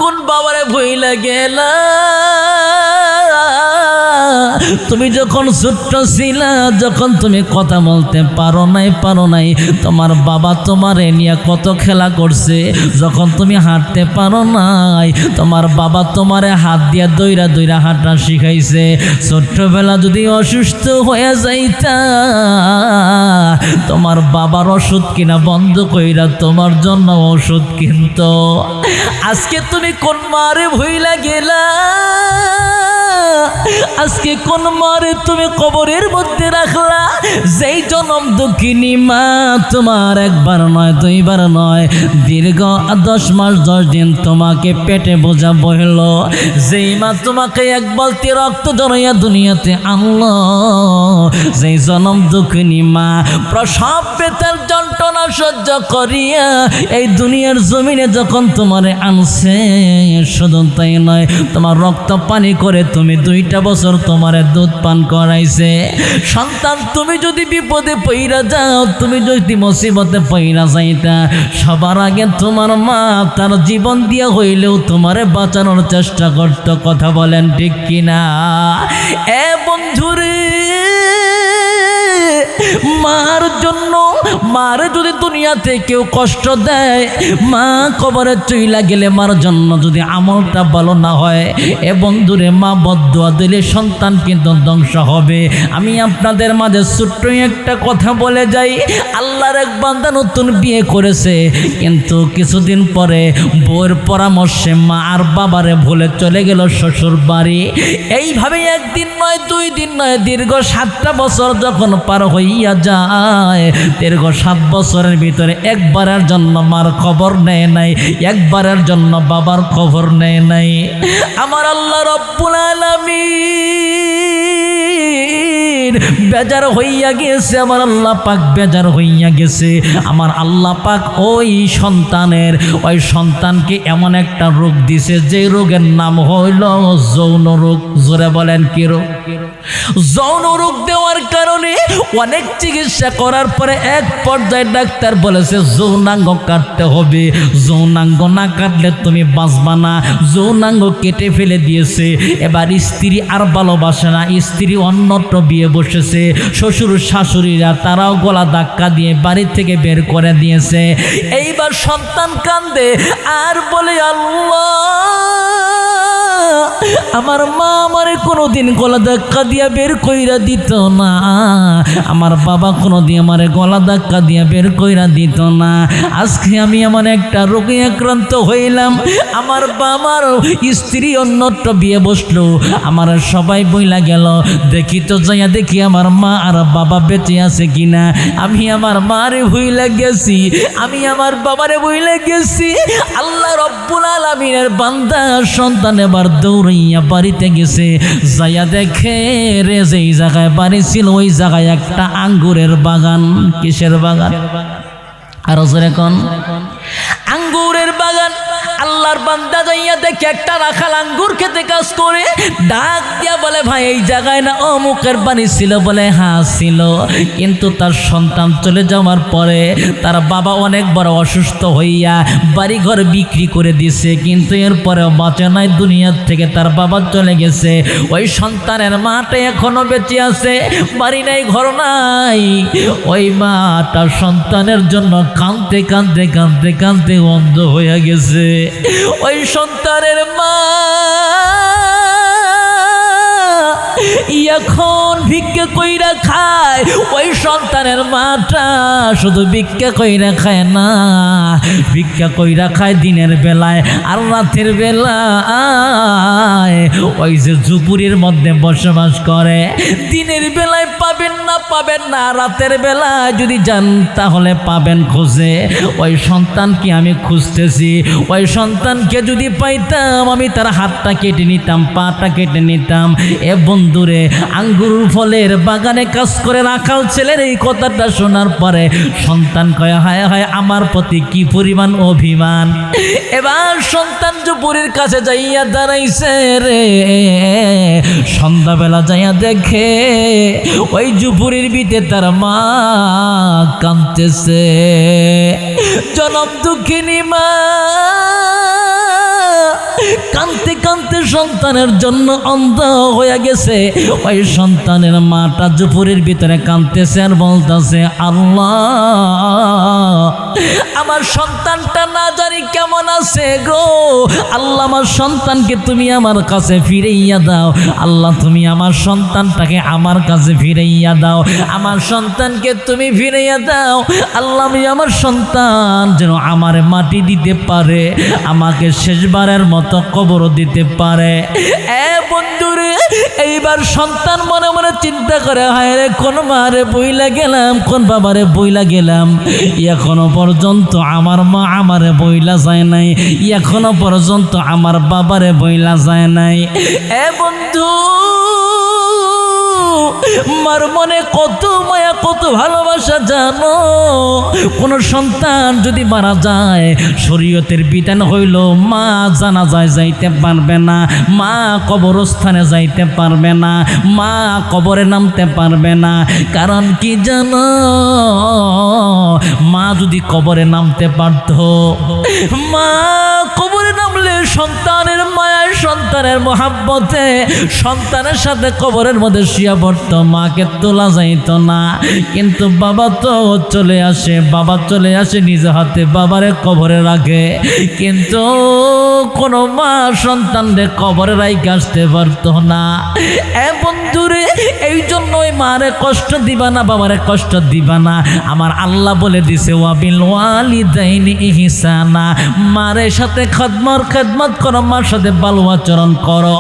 কোন বাবারে ভুইলা গেলা? তুমি যখন ছোট্ট ছিলা, যখন তুমি কথা বলতে পারো নাই, তোমার বাবা তোমারে নিয়ে কত খেলা করছে। যখন তুমি হাঁটতে পারো নাই, তোমার বাবা তোমারে হাত দিয়া দইরা দইরা হাঁটা শিখাইছে। ছোট্টবেলা যদি অসুস্থ হয়ে যাইতা, তোমার বাবার ওষুধ কিনা বন্ধ কইরা তোমার জন্য ওষুধ কিনতো। আজকে তুমি কোন মারে ভুইলা গেলা? আজকে কোন মারে তুমি কবরের মধ্যে রাখলা? যেই জনম দুঃখিনী মা তোমার একবার নয় দুইবার নয়, দীর্ঘ 10 মাস 10 দিন তোমাকে পেটে বোঝা বইল। যেই মা তোমাকে এক বালতি রক্ত জড়াইয়া দুনিয়াতে আনলো, যেই জনম দুঃখিনী মা প্রসব বেতার যন্ত্রণা সহ্য করিয়া এই দুনিয়ার জমিনে যখন তোমারে আনছে, শুধু তাই নয়, তোমার রক্ত পানি করে তুমি 2টা বছর তোমারে দুধ পান করাইছে। সন্তান, তুমি যদি বিপদে পইরা যাও, তুমি যদি মুসিবতে পইরা যাইতা, সবার আগে তোমার মা তার জীবন দিয়া হইলেও তোমারে বাঁচানোর চেষ্টা করত। কথা বলেন ঠিক কিনা? এ বন্ধুরে, মার জন্য, মারে যদি দুনিয়াতে কেউ কষ্ট দেয়, মা কবরে চইলা গেলে মার জন্য যদি আমলটা ভালো না হয়, এ বন্ধুরে, মা বদদুয়া দিলে সন্তান কিন্তু ধ্বংস হবে। আমি আপনাদের মাঝে ছোট্ট একটা কথা বলে যাই। আল্লাহর এক বান্দা নতুন বিয়ে করেছে, কিন্তু কিছুদিন পরে বউয়ের পরামর্শে মা আর বাবারে ভুলে চলে গেল শ্বশুর বাড়ি। এইভাবে একদিন নয় 2 দিন নয়, দীর্ঘ 7টা বছর যখন পার হইয়া যায়, দীর্ঘ 7 বছরের ভিতরে একবারের জন্য মার খবর নেয় নাই, একবারের জন্য বাবার খবর নেয় নাই। আমার আল্লাহ রব্বুল আলামিন বেজার হইয়া গেছে, আমার আল্লাহ পাক বেজার হইয়া গেছে। আমার আল্লাহ পাক ওই সন্তানকে এমন একটা রোগ দিছে, যে রোগের নাম হইল যৌন রোগ। জোরে বলেন কি রোগ? যৌন রোগ দেওয়ার কারণে অনেক চিকিৎসা করার পরে এক পর্যায়ে ডাক্তার বলেছে যৌনাঙ্গ কাটতে হবে। যৌনাঙ্গ না কাটলে তুমি বাঁচবা না। যৌনাঙ্গ কেটে ফেলে দিয়েছে। এবার স্ত্রী আর ভালোবাসে না, স্ত্রী অন্যত্র বিয়ে বসেছে। শ্বশুর শাশুড়িরা তারাও গলা ধাক্কা দিয়ে বাড়ি থেকে বের করে দিয়েছে। এইবার সন্তান কান্দে আর বলে, আল্লাহ, আমার মা আমারে কোনোদিন গলা ধাক্কা দিয়া বের কইরা দিত না, আমার বাবা কোনোদিন আমারে গলা ধাক্কা দিয়া বের কইরা দিত না। আজকে আমি এমন একটা রোগে আক্রান্ত হইলাম, আমার বাবার স্ত্রী অন্যত্র বিয়ে বসলো, আমার সবাই বইলা গেল। দেখি তো যাইয়া দেখি আমার মা আর বাবা বেঁচে আছে কিনা। আমি আমার মারে ভুইলা গেছি, আমি আমার বাবারে ভুইলা গেছি। আল্লাহ রব্বুল আলামিনের বান্দা সন্তান এবার দৌড়াইয়া বাড়িতে গেছে। যাইয়া দেখে রে, যেই জায়গায় বাড়ি ছিল ওই জায়গায় একটা আঙ্গুরের বাগান। কিসের বাগান? আরো জোরে কোন? আঙ্গুরের বাগান। আল্লাহর বান্দা যাইয়া দেখে একটা রাখাল আঙ্গুর খেতে কাজ করে, ডাক দিয়া বলে, ভাই এই জায়গায় না অমুকের বাড়ি ছিল? বলে হ্যাঁ ছিল, কিন্তু তার সন্তান চলে যাওয়ার পরে তার বাবা অনেক বড় অসুস্থ হইয়া বাড়িঘর বিক্রি করে দিছে, কিন্তু এরপরেও বাঁচে নাই, দুনিয়ার থেকে তার বাবা চলে গেছে। ওই সন্তানের মাটা এখনো বেঁচে আছে, বাড়ি নাই, ঘর নাই। ওই মাটা সন্তানের জন্য কাঁদতে কাঁদতে কাঁদতে কাঁদতে অন্ধ হয়ে গেছে। ওই সন্তানের মা এখন ভিক্ষা কইরা খায়। ওই সন্তানের মাটা শুধু ভিক্ষা কইরা খায় না, ভিক্ষা কইরা খায় দিনের বেলায়, আর রাতের বেলায় ওই যে ঝুপুরির মধ্যে বসবাস করে। দিনের বেলায় পাবেন না, রাতের বেলায় যদি যান তাহলে পাবেন খুঁজে। ওই সন্তানকে আমি খুঁজতেছি, ওই সন্তানকে যদি পাইতাম আমি তার হাতটা কেটে নিতাম, পাটা কেটে নিতাম। এ বন্ধুরে, আঙ্গুর ফলের বাগানে কাজ করে রাখাল ছেলের এই কথাটা শোনার পরে সন্তান কয়, হায় হায়, আমার প্রতি কি পরিমাণ অভিমান। এবার সন্তান জুপুরির কাছে যাইয়া দাঁড়াইছে রে। সন্ধ্যাবেলা যাইয়া দেখে ওই জুপুরির ভিতরে তার মা কাঁদতেছে। জনম দুঃখিনী মা কাঁদতে কাঁদতে সন্তানের জন্য অন্ধ হয়ে গেছে। ওই সন্তানের মাটা জুপুরের ভিতরে কাঁদতেছে আর বলতেছে, আল্লাহ আমার সন্তানটা না জানি কেমন আছে গো আল্লাহ, আমার সন্তানকে তুমি আমার কাছে ফিরাইয়া দাও। আল্লাহ তুমি আমার সন্তানটাকে আমার কাছে ফিরাইয়া দাও, আমার সন্তানকে তুমি ফিরাইয়া দাও। আল্লাহ আমি আমার সন্তান যেন আমার মাটি দিতে পারে, আমাকে শেষবারের মতো কবর দিতে পারে। বন্ধুরে এইবার সন্তান মনে মনে চিন্তা করে, হায় রে কোন মারে বইলা গেলাম, কোন বাবারে বইলা গেলাম, এখনো পর্যন্ত আমার মা আমারে বইলা যায় নাই, এখনো পর্যন্ত আমার বাবারে বইলা যায় নাই। বন্ধু মার মনে কত মায়া কত ভালোবাসা জানো। কোন সন্তান যদি মারা যায় শরীয়তের বিধান হইল মা জানাজায় যাইতে পারবে না, মা কবরস্থানে যাইতে পারবে না, মা কবরে নামতে পারবে না। কারণ কি জানো, মা যদি কবরে নামতে পারত, মা কবরে নামলে সন্তানের মায়ায় সন্তানের মহাব্বতে সন্তানের সাথে কবরের মধ্যে শুয়ে পড়তো, মাকে তোলা যাইত না। কিন্তু বাবা তো চলে আসে, বাবা চলে আসে নিজে হাতে বাবারে কবরে রাখে, কিন্তু কোনো মা সন্তানরে কবরে রাইখে আসতে পারতো না। বন্ধুরে এই জন্যই মারে কষ্ট দিবা না, বাবারে কষ্ট দিবা না। আমার আল্লাহ বলে দিছে ওয়াবিল ওয়ালিদাইনি ইহসানা, মারের সাথে খেদমত করো, মার সাথে ভালো আচরণ করো।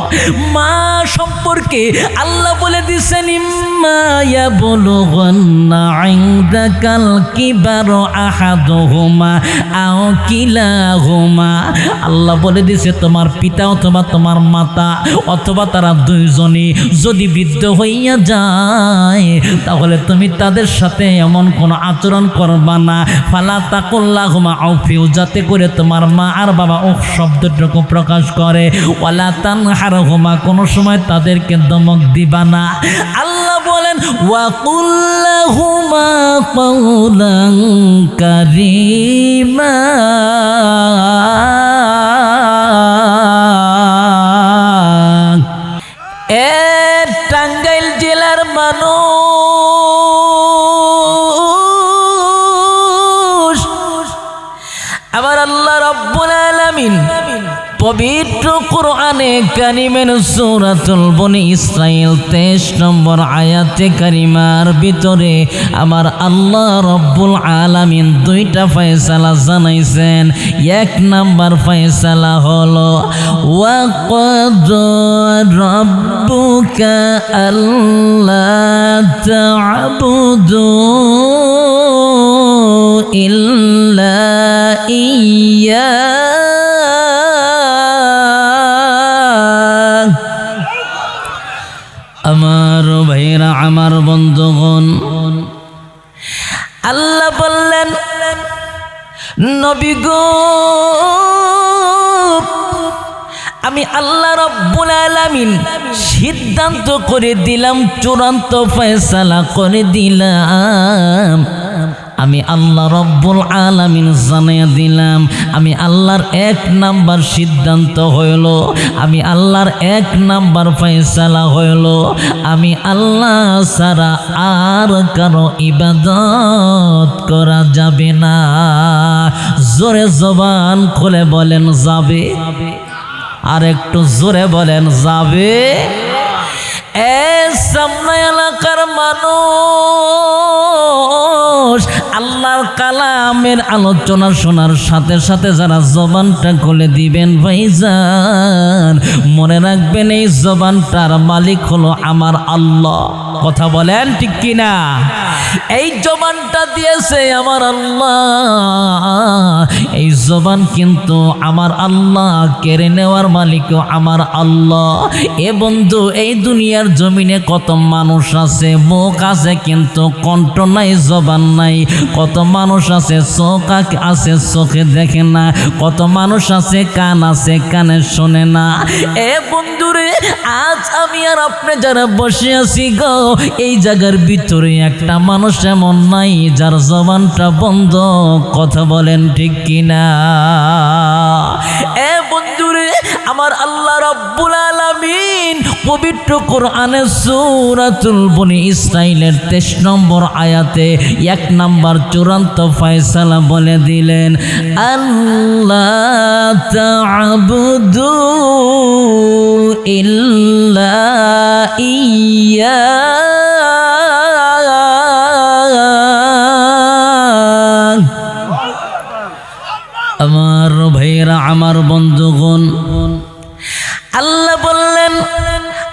মা সম্পর্কে আল্লাহ বলে দিছেন ইম্মা ইয়াবলুগান্না ইনদাকাল কিবারু আহাদুহুমা আও কিলাহুমা, আল্লাহ বলে দিছে তোমার পিতা অথবা তোমার মাতা অথবা তারা দুইজনই যদি বৃদ্ধ হইয়া যায় তাহলে তুমি তাদের সাথে এমন কোনো আচরণ করবা না, ফালা তাকুল্লাহুমা আউফিউ, যাতে করে তোমার মা আর বাবা ও শব্দটুকু প্রকাশ করে, ওয়ালা তানহারহুমা, কোনো সময় তাদেরকে ধমক দিবা না। আল্লাহ বলেন ওয়া কুল্লাহুমা কাওলান কারীমা, টাঙ্গাইল জেলার মানুষ আমার আল্লাহ রাব্বুল আলামিন পবিত্র কোরআনে কারিমের সূরাতুল বনি ইসরাইল 23 নম্বর আয়াতে কারিমার ভিতরে আমার আল্লাহ রব্বুল আলামিন দুইটা ফয়সালা জানাইছেন। এক নাম্বার ফয়সালা হলো ওয়া ক্বাদা রাব্বুকা আল্লা তা'বুদু ইল্লা ইয়্যা, আমার ভাইরা আমার বন্ধুগণ, আল্লাহ বললেন নবী গো আমি আল্লাহ রাব্বুল আলামিন সিদ্ধান্ত করে দিলাম, চূড়ান্ত ফয়সালা করে দিলাম, আমি আল্লাহ রব্বুল আলামিন জানিয়ে দিলাম, আমি আল্লাহর এক নাম্বার সিদ্ধান্ত হইল, আমি আল্লাহর এক নাম্বার ফয়সালা হইল, আমি আল্লাহ ছাড়া আর কারো ইবাদত করা যাবে না। জোরে জবান খুলে বলেন যাবে, আর একটু জোরে বলেন যাবে। সামনে এলাকার মানুষ আল্লাহর কালামের আলোচনা শোনার সাথে সাথে যারা জবানটা খুলে দিবেন ভাইজান, মনে রাখবেন এই জবানটার মালিক হলো আমার আল্লাহ। কথা বলেন ঠিক কিনা? এই জবানটা দিয়েছে আমার আল্লাহ, এই জবান কিন্তু আমার আল্লাহ, কেড়ে নেওয়ার মালিকও আমার আল্লাহ। এ বন্ধু এই দুনিয়ার জমিনে কত মানুষ আছে, মুখ আছে কিন্তু কণ্ঠ নাই, জবান নাই। কত মানুষ আছে চোখ আছে চোখে দেখে না, কত মানুষ আছে কান আছে কানে শোনে না। এ বন্ধুরে আজ আমি আর আপনি যারা বসে আছি গো, এই জায়গার ভিতরে একটা মানুষ এমন নাই যার জবানটা বন্ধ। কথা বলেন ঠিক কিনা? এ বন্ধুরে আমার আল্লাহ রাব্বুল আলামিন পবিত্র কোরআনে সূরাতুল বনি ইসরাইলের 23 নম্বর আয়াতে 1 নম্বর চূড়ান্ত ফয়সালা বলে দিলেন, আল্লাহ তা'বুদু ইল্লা ইয়্যা আমার ভাইরা, আমার বন্ধুগণ, আল্লাহ বললেন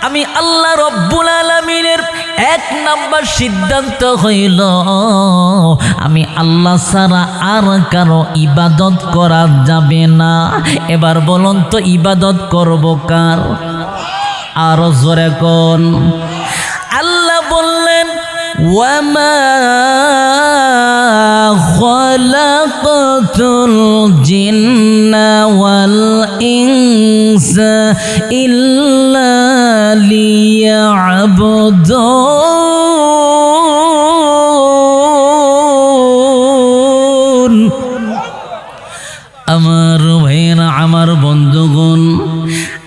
আমি আল্লাহ রব্বুল আলামিনের 1 নম্বর সিদ্ধান্ত হইল আমি আল্লাহ ছাড়া আর কারো ইবাদত করা যাবে না। এবার বলুন তো ইবাদত করব কার? আরো জোরে কোন। আল্লাহ বললেন ওয়ামা খালাকাতুল জিন্না ওয়াল ইনসা ইল্লা লিয়াবুদুন। আমার ভাইরা, আমার বন্ধুগণ,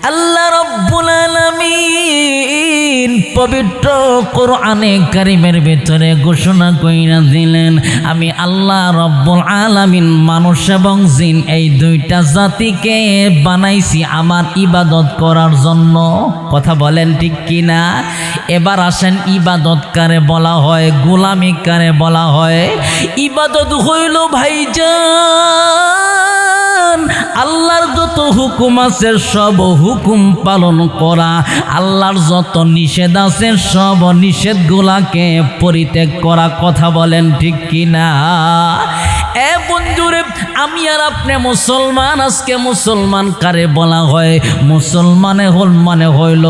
আল্লাহ রাব্বুল আলামিন পবিত্র কোরআনে কারিমের ভিতরে ঘোষণা কইরা দিলেন আমি আল্লাহ রাব্বুল আলামিন মানুষ এবং জিন এই দুইটা জাতিকে বানাইছি আমার ইবাদত করার জন্য। কথা বলেন ঠিক কিনা? এবার আসেন ইবাদত কারে বলা হয়, গোলামি কারে বলা হয়? ইবাদত হইল ভাইজান আল্লাহর যত হুকুম আছে সব হুকুম পালন করা, আল্লাহর যত নিষেধ আছে সব নিষেধগুলাকে পরিত্যাগ করা। কথা বলেন ঠিক কিনা? এ বন্ধুরে, আমি আর আপনি মুসলমান। আজকে মুসলমান কারে বলা হয়? মুসলমানে মানে হইল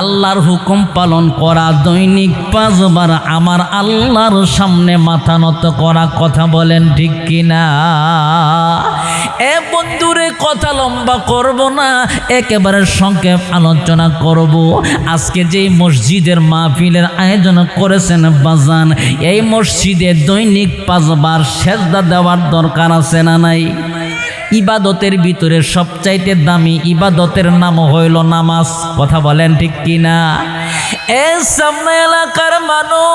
আল্লাহর হুকুম পালন করা, দৈনিক 5 বার আমার আল্লাহর সামনে মাথা নত করা। কথা বলেন ঠিক কিনা? এ বন্ধুরে, কথা লম্বা করব না, একেবারে সংক্ষেপ আলোচনা করব। আজকে যেই মসজিদের মাহফিলের আয়োজন করেছেন বাজান, এই মসজিদে দৈনিক 5 বার সেজদা দেওয়ার দরকার আছে না নাই? ইবাদতের ভিতরে সবচাইতে দামি ইবাদতের নাম হইল নামাজ। কথা বলেন ঠিক কিনা? এ সামনে এলাকার মানুষ,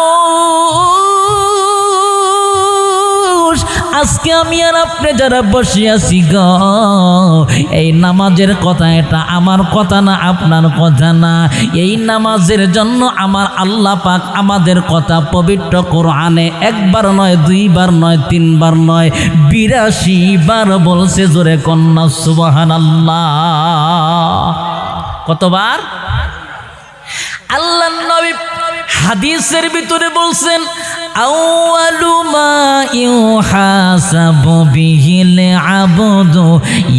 আজকে আমি আর আপনি যারা বসে আছি গো, এই নামাজের কথা এটা আমার কথা না, আপনার কথা না। এই নামাজের জন্য আমার আল্লাহ পাক আমাদের কথা পবিত্র কোরআনে 1 বার নয়, 2 বার নয়, 3 বার নয়, 82 বার বলছে। জোরে কন্যা সুবহানাল্লাহ। কতবার? আল্লাহ নবী হাদিসের ভিতরে বলছেন আউয়ালু মা ইউহাসাবু বিহিল আবদু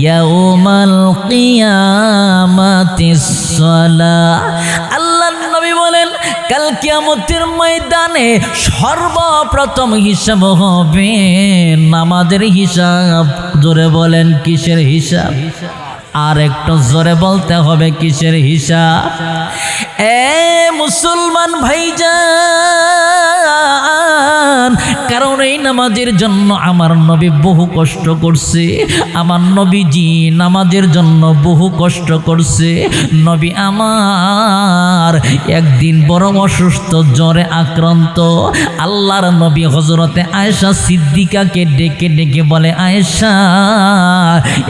ইয়াউমাল কিয়ামাতিস সালাহ। আল্লাহ নবী বলেন কাল কিয়ামতের ময়দানে সর্বপ্রথম হিসাব হবে নামাজের হিসাব। জোরে বলেন কিসের হিসাব? আর একটু জোরে বলতে হবে কিসের হিসাব? এ মুসলমান ভাইজান, কারণ এই নামাজের জন্য আমার নবী বহু কষ্ট করছে। আমার নবীজি নামাজের জন্য বহু কষ্ট করছে। নবী আমার একদিন বড় অসুস্থ, জ্বরে আক্রান্ত। আল্লাহর নবী হযরতে আয়েশা সিদ্দিকাকে ডেকে ডেকে বলে, আয়েশা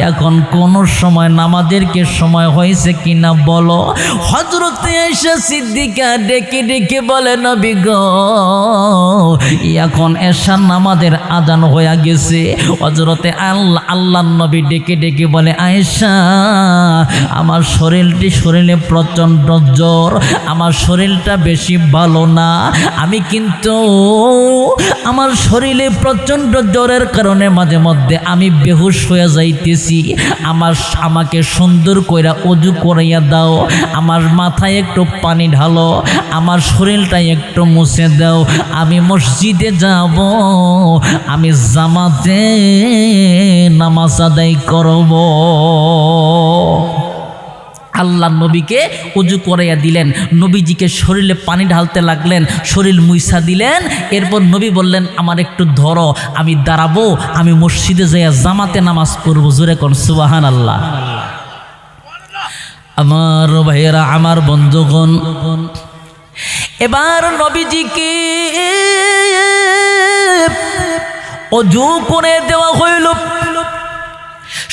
এখন কোন সময় নামাজের কি সময় হয়েছে কিনা বলো। হযরতে আয়েশা সিদ্দিকা ডেকে ডেকে বলে, নবী গো এখন এশার নামাজের আজান হয়ে গেছে। হযরতে আল্লাহর নবী ডেকে ডেকে বলে, আয়েশা আমার শরীরে প্রচণ্ড জ্বর, আমার শরীরটা বেশি ভালো না। আমি কিন্তু আমার শরীরে প্রচণ্ড জ্বরের কারণে মাঝে মধ্যে আমি বেহুশ হয়ে যাইতেছি। আমাকে সুন্দর কইরা ওযু করাইয়া দাও, আমার মাথায় একটু পানি ঢালো, আমার শরীরটা একটু মুছে দাও, আমি মসজিদে যাব, আমি জামাতে নামাজ আদায় করব। আল্লাহ নবীকে ওযু করাইয়া দিলেন, নবীজিকে শরীরে পানি ঢালতে লাগলেন, শরীর মুইসা দিলেন। এরপর নবী বললেন, আমার একটু ধরো, আমি দাঁড়াবো, আমি মসজিদে যাইয়া জামাতে নামাজ পড়বো। জোরে কোন সুবহানাল্লাহ। আমার ভাইয়েরা, আমার বন্ধুগণ, এবার নবীজিকে অজু করে দেওয়া হইল,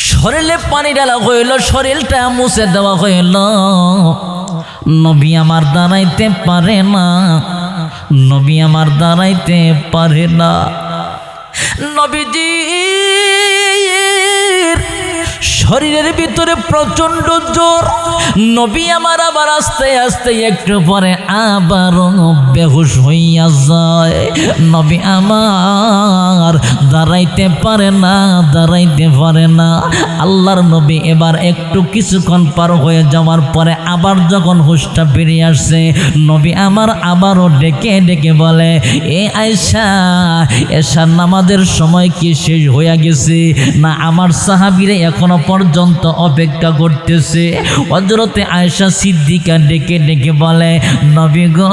শরীরে পানি ঢালা হইল, শরীরটা মুছে দেওয়া হইল। নবী আমার দাঁড়াইতে পারে না, নবী আমার দাঁড়াইতে পারে না। নবীজি শরীরের ভিতরে প্রচন্ড জ্বর। নবী আমার আবার আস্তে আস্তে একটু পরে আবারও বেহুশ হইয়া যায়। নবী আমার দাঁড়াইতে পারে না, দাঁড়াইতে পারে না। আল্লাহর নবী এবার একটু কিছুক্ষণ পার হয়ে যাওয়ার পরে আবার যখন হুঁশটা বেরিয়ে আসছে, নবী আমার আবারও ডেকে ডেকে বলে, এ আয়েশা, এশার নামাজের সময় কি শেষ হয়ে গেছে? না আমার সাহাবীরা এখনো পর্যন্ত অপেক্ষা করতেছে। হযরতে আয়েশা সিদ্দিকা ডেকে ডেকে বলে, নবী গো,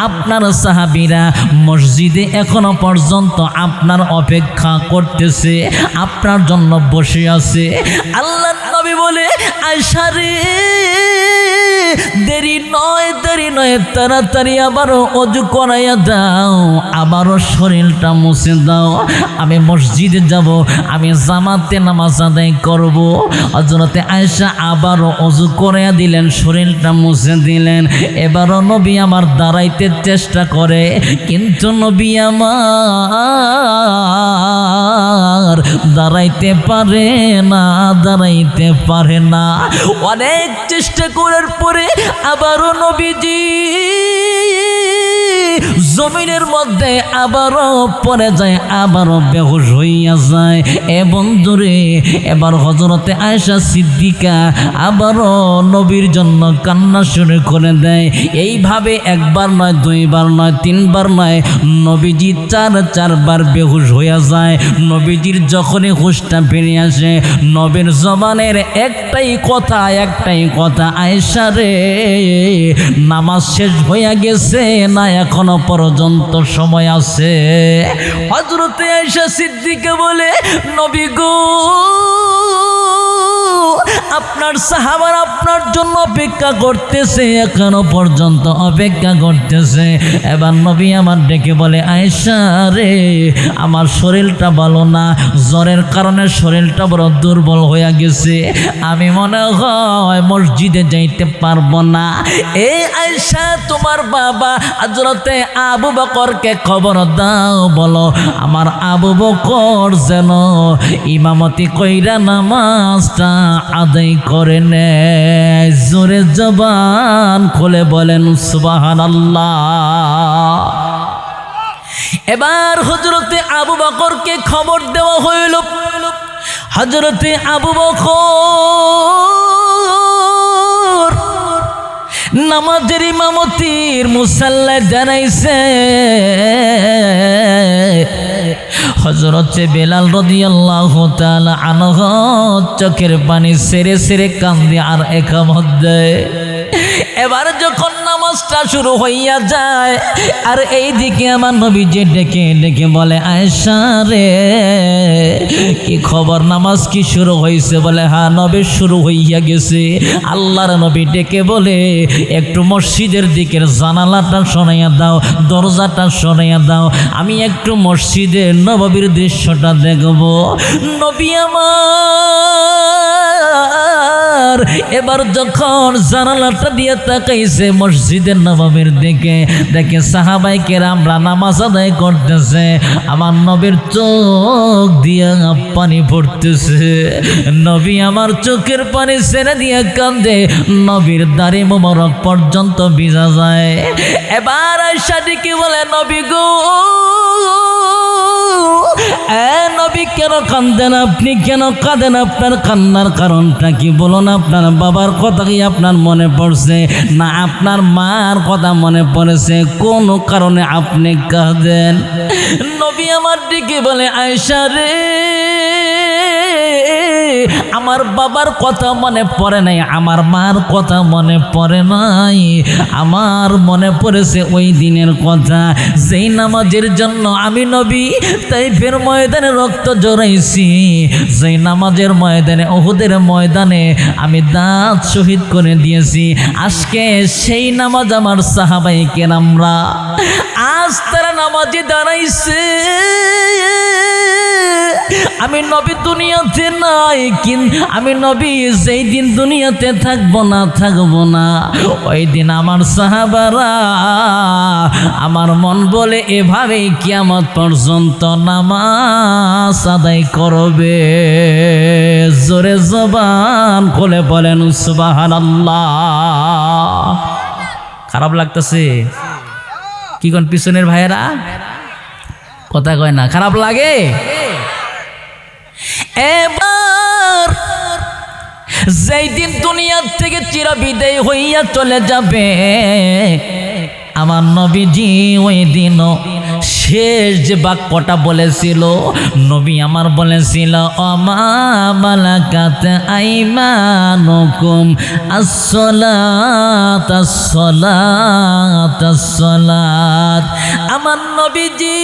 আপনার সাহাবীরা মসজিদে এখনো পর্যন্ত আপনার অপেক্ষা করতেছে, আপনার জন্য বসে আছে। আল্লাহর নবী বলে, আয়েশা রে, দেরি নয়, দেরি নয়, তাড়াতাড়ি আবারও অজু করাইয়া দাও, আবারও শরীরটা মুছে দাও। আমি মসজিদে যাব, আমি জামাতে নামাজ আদায় করব। হযরতে আয়েশা আবারও অজু করাইয়া দিলেন, শরীরটা মুছে দিলেন। এবারও নবী আমার দাঁড়াইতে চেষ্টা করে, কিন্তু নবী আমার দাঁড়াইতে পারে না, দাঁড়াইতে পারে না। অনেক চেষ্টা করার পরে আবারও নবীজি জমিনের মধ্যে আবারও পড়ে যায়, আবারও বেহুশ হইয়া যায়। এ বন্ধুরে, এবার হযরতে আয়েশা সিদ্দিকা আবারও নবীর জন্য কান্না শুরু করে দেয়। এইভাবে একবার নয়, দুইবার নয়, তিনবার নয়, নবীজি চারবার বেহুশ হইয়া যায়। নবীজির যখনই হুঁশটা বেরিয়ে আসে, নবীর জবানের একটাই কথা, একটাই কথা, আয়েশা রে, নামাজ শেষ হইয়া গেছে না এখনো পর্যন্ত সময় আছে? হযরতে আয়েশা সিদ্দিকা বলে, নবী গো, আপনার সাহাবারা আপনার জন্য অপেক্ষা করতেছে, এখনো পর্যন্ত অপেক্ষা করতেছে। এবার নবী আমার ডেকে বলে, আয়েশা রে, আমার শরীরটা ভালো না, জ্বরের কারণে শরীরটা বড় দুর্বল হয়ে গেছে, আমি মনে হয় মসজিদে যাইতে পারবো না। এই আয়েশা, তোমার বাবা হযরতে আবু বকরকে খবর দাও, বলো আমার আবু বকর যেন ইমামতি কইরা নামাজটা আদায় করে নেয়। জোরে জবান খুলে বলেন সুবহানাল্লাহ। এবার হযরতে আবু বকরকে খবর দেওয়া হইল। হযরতে আবু বকর নামাজের ইমামতির মুসাল্লায় দাঁড়াইছে। হযরতে বেলাল রাদিয়াল্লাহু তাআলা আনহু চোখের পানি সেরে সেরে কান্দে আর ইকামত দেয়। এবার যখন নামাজটা শুরু হইয়া যায়, আর এইদিকে আমার নবীজি ডেকে ডেকে বলে, আয়েশা রে, কি খবর, নামাজ কি শুরু হয়েছে? বলে, হ্যাঁ নবী, শুরু হইয়া গেছে। আল্লাহর নবী ডেকে বলে, একটু মসজিদের দিকের জানালাটা শোনাইয়া দাও, দরজাটা শোনাইয়া দাও, আমি একটু মসজিদের নববীর দৃশ্যটা দেখব। নবী আমার এবার যখন জানালাটা দিয়ে তাকাইছে মসজিদের নববীর দিকে, দেখে সাহাবায়ে কেরামরা নামাজ আদায় করতেছে। আমার নবীর চোখ দিয়া পানি পড়তেছে। নবী আমার চোখের পানি ছেড়ে দিয়ে কান্দে, নবীর দাড়ি মোবারক পর্যন্ত ভিজা যায়। এবার আয়েশা ডেকে বলে, নবী গো, নবী কেন কান্দেন? আপনি কেন কাঁদেন? আপনার কান্নার কারণটা কি? বলুন, আপনার বাবার কথা কি আপনার মনে পড়ছে, না আপনার মার কথা মনে পড়েছে? কোন কারণে আপনি কাঁদেন? নবী আমার দিকে বলে, আয়েশা রে, আমার বাবার কথা মনে পড়ে নাই, আমার মার কথা মনে পড়ে নাই, আমার মনে পড়েছে ওই দিনের কথা যেই নামাজের জন্য আমি নবী তাইফের ময়দানে রক্ত জড়াইছি, যেই নামাজের ময়দানে উহুদের ময়দানে আমি দাঁত শহীদ করে দিয়েছি। আজকে সেই নামাজ আমার সাহাবায়ে কেরামরা আজ তারা নামাজে দাঁড়াইছে। আমি নবী দুনিয়াতে নাই, কিন্তু আমি নবী যেই দিন দুনিয়াতে থাকবো না ওই দিন আমার সাহাবারা আমার মন বলে এভাবেই কিয়ামত পর্যন্ত নামাজ আদায় করবে। জোরে জবান খুলে বলেন সুবহানাল্লাহ। খারাপ লাগতেছে কি কোন পিছনের ভাইয়েরা কথা কয় না, খারাপ লাগে? এবার যেই দিন দুনিয়া থেকে চিরবিদায় হইয়া চলে যাবে আমার নবীজি ওই দিনও শেষ যে বাক্যটা বলেছিল নবী আমার বলেছিল, অমা মালাকাত আইমানুকুম আসসালাত আসসালাত আসসালাত। আমার নবীজি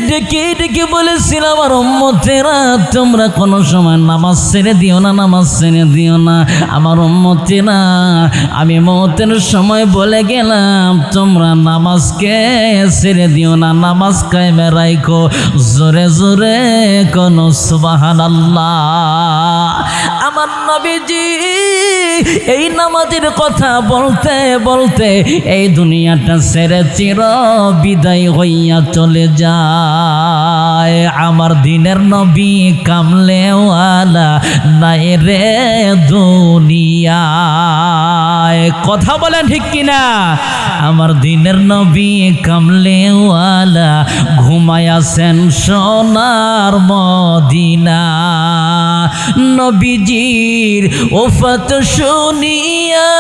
ডেকে ডেকে বলেছিল, আমার উম্মতেরা তোমরা কোনো সময় নামাজ ছেড়ে দিও না, নামাজ ছেড়ে দিও না। আমার উম্মতেরা আমি মওতের সময় বলে গেলাম তোমরা নামাজকে ছেড়ে দিও না, নামাজ কায়েমে রাখো। জোরে জোরে কোন সুবহানাল্লাহ। আমার নবীজি এই নামাজের কথা বলতে বলতে এই দুনিয়াটা ছেড়ে চির বিদায় হইয়া চলে যায়। আমার দিনের নবী কামলেওয়ালা নাই রে দুনিয়ায়, কথা বলেন ঠিক কিনা? আমার দিনের নবী কামলেওয়ালা ঘুমায়াছেন সোনার মদিনা। নবীজির ওফাত শুনিয়া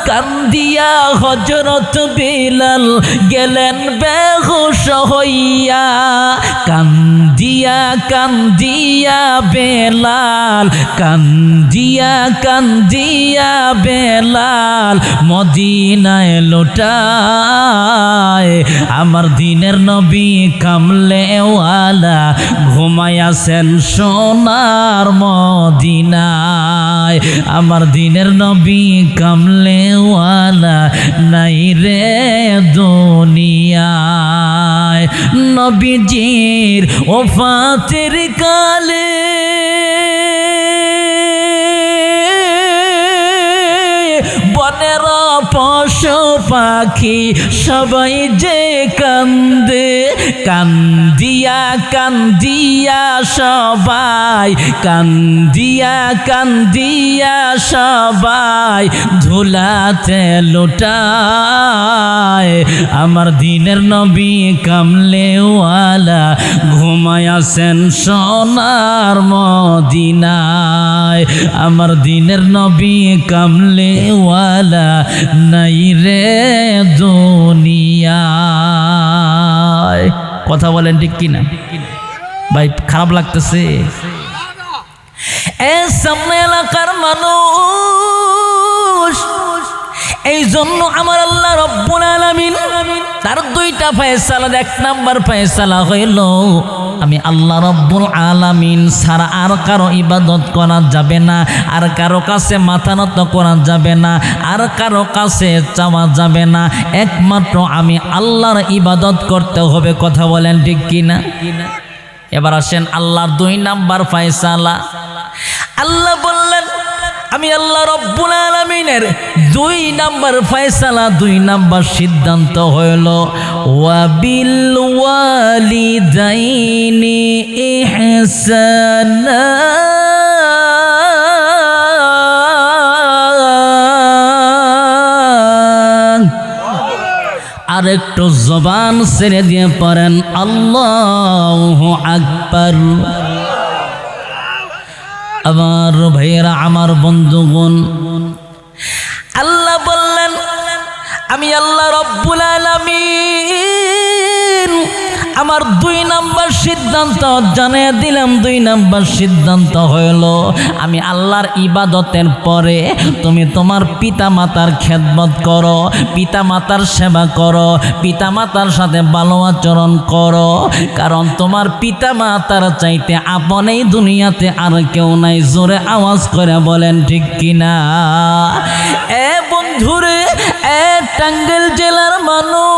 কান্দিয়া হযরত বিলাল গেলেন বেহুশ হইয়া। কান্দিয়া কান্দিয়া বেলাল, কান্দিয়া কান্দিয়া বেলাল মদিনায় লোটায়। আমার দিনের নবী কামলেওয়ালা ঘুমায়াছেন সোনার মদিনায়। আমার দিনের নবী কামলেওয়ালা নাই রে দুনিয়ায়। নবীজির ওফাতের কালে বনের পশু পাখি সবাই যে কান্দে। কান্দিয়া কান্দিয়া সবাই, কান্দিয়া কান্দিয়া সবাই ধুলাতে লুটায়। আমার দিনের নবী কামলেওয়ালা ঘুমায়াছেন সোনার মদিনায়। আমার দিনের নবী কামলেওয়ালা নাই রে দুনিয়ায়। কথা বলেন ঠিক কিনা ভাই? খারাপ লাগতেছে? এ সামনে এলাকার মানুষ, এই জন্য আমার আল্লাহ রব্বুল আলামিন তার দুইটা ফয়সালা, এক নাম্বার ফয়সালা হইল আমি আল্লাহ রব্বুল আলামিন ছাড়া আর কারো ইবাদত করা যাবে না, আর কারো কাছে মাথা নত করা যাবে না, আর কারো কাছে চাওয়া যাবে না, একমাত্র আমি আল্লাহর ইবাদত করতে হবে। কথা বলেন ঠিক কিনা? এবার আসেন আল্লাহর দুই নাম্বার ফয়সালা। আল্লাহ বললেন আমি আল্লাহ রব্বুল আলামিনের দুই নাম্বার ফয়সালা, দুই নাম্বার সিদ্ধান্ত হইল ওয়াবিল ওয়ালিদাইনি ইহসানা। আরেকটু জবান ছেড়ে দিয়ে পড়েন আল্লাহু আকবার। আমার ভাইয়েরা, আমার বন্ধুগণ, আল্লাহ বললেন আমি আল্লাহ রব্বুল আলামিন আমার 2 নাম্বার সিদ্ধান্ত জানিয়ে দিলাম। 2 নাম্বার সিদ্ধান্ত হইল আমি আল্লাহর ইবাদতের পরে তুমি তোমার পিতা মাতার খেদমত করো, পিতা মাতার সেবা করো, পিতা মাতার সাথে ভালো আচরণ করো। কারণ তোমার পিতা মাতার চাইতে আপন এই দুনিয়াতে আর কেউ নাই। জোরে আওয়াজ করে বলেন ঠিক কিনা? এ বন্ধুরে, এ টাঙ্গাইল জেলার মানুষ,